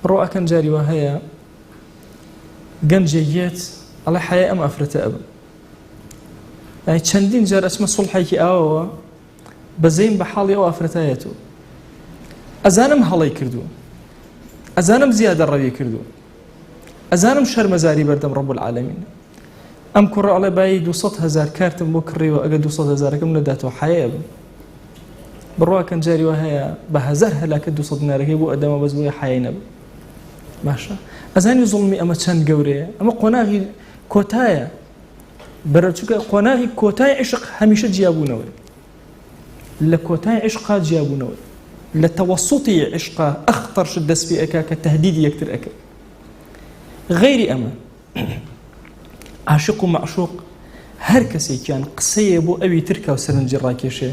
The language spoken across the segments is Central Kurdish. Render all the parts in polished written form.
ڕۆەکەن جاری وا هەیە گەنجێکێت ئەڵێ حەیە ئەم ئەفرەتە ئەبم یعنی چەندین جار ئەچمە سوڵحێکی ئاوەوە بەزەیم بە حاڵی ئەو ئافرەتایەتەوە ئەزانم هەڵەی کردووە ئەزانم زیادە ڕەوی کردووە ئەزانم شەرمەزاری بەردەم ڕەب العالەمین ئەم کوڕە ئەڵێ بای 200,000 کارتم بۆ کڕیوە ئەگە 200,000ەکەم نەداتەوە حەیە ئەبم بڕواکەن جاری وا هەیە بە 1000 هەلاکە 200 دینارەکەی بۆ ئەدەمە بەس بۆیە حەیە نەبم باشە ئەزانی زوڵمی ئەمە چەند گەورەیە ئەمە قۆناغی کۆتایە بەرەچووکە قۆناغی کۆتای عشق هەمیشە جیابوونەوەی لە کۆتای عشقا جیابوونەوەی لە تەوەسوتی عشقا ئەخطەرشت دەست پێ ئەکا کە تەهدیدی یەکتر ئەکە غەیری ئەمە عاشق و معشوق هەر کەسێکیان قسەیە بۆ ئەوی ترکە و سەرنجی ڕاکێشێ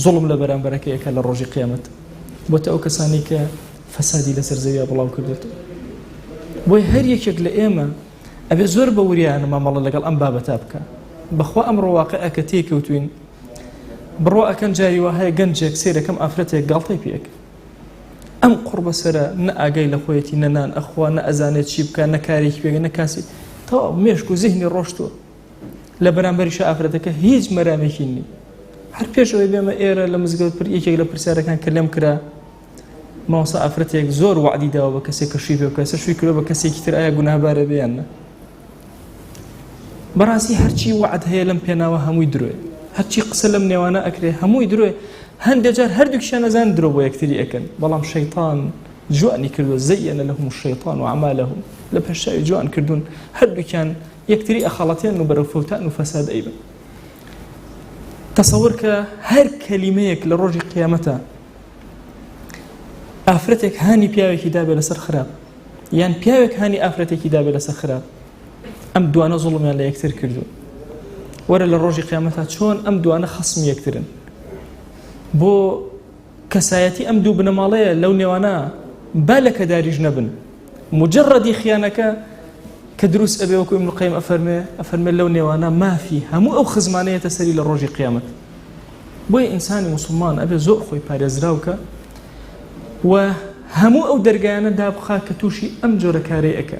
زوڵم لە بەرامبەرەکە ئەکا لە ڕۆژی قیامەت بۆتە ئەو کەسانی کە فەسادی لەسەر زەویە بڵاو کردێتەوە بۆی هەر یەکێک لە ئێمە ئەبێ زۆر بە وریانە مامەڵە لەگەڵ ئەم بابەتا بکە بەخوا ئەمڕۆ واقعە کە تێکەوتوین بڕۆ ئەکەن جاری وا هەیە گەنجێک سێرەکەم ئافرەتێک گاڵتەی پێکە ئەم قوڕ بەسەرە نە ئاگای لە خۆیەتی نەنان ئەخوا نە ئەزانێت چی بکە نە کارێکی پێگە نە کاسی تەواو مێشک و زیهنی ڕۆشتووە لە بەرامبەریشە ئافرەتەکە هیچ مەرامێکی نی هەر پێشەوەی بێمە ئێرە لە مزگەوت یەکێک لە پرسیارەکان کە لێم کرا ماوەسا ئافرەتێک زۆر وعدی داوە بە کەسێک کە شووی پێ بکە سەر شووی کردو بە کەسێکی تر ئایا گوناهبارە بێیان نە بەڕاستی هەرچی وعد هەیە لەم پێناوە هەمووی درۆیە هەرچی قسە لەم نێوانە ئەکرێ هەمووی درۆیە هەندێک جار هەردووکیشیان نەزان درۆ بۆ یەکتری ئەکەن بەڵام شەیطان جوانی کردووە زەیەنە لەهم الشەیطان وأعمالهم لە پێشاوی جوان کردوون هەردووکیان یەکتری ئەخەڵەتێن و بەرەو فەوتان و فەساد ئەیبن تەسەوور کە هەر کەلیمەیەک لە ڕۆژی قیامەتە ئافرەتێک هانی پیاوێکی دابێ لەسەر خراپ یان پیاوێک هانی ئافرەتێکی دابێ لەسەر خراپ ئەم دوانە زوڵمیان لە یەکتر کردو وەرە لە ڕۆژی قیامەتە چۆن ئەم دوانە خەسم یەکترن بۆ کەسایەتی ئەم دوو بنەماڵەیە لەو نێوانە با لە کەداریش نەبن مجرڕەدی خیانەکە کە دروست ئەبێ وەکو ئیبن القەیم ئەفەرمێ لەو نێوانە مافی هەموو ئەو خزمانەیەتە سەری لە ڕۆژی قیامەت بۆیە ئینسانی موسڵمان ئەبێ زۆر خۆی پارێزراوکە و هەموو ئەو دەرگایانە دابخا کە تووشی ئەم جۆرە کارەی ئەکە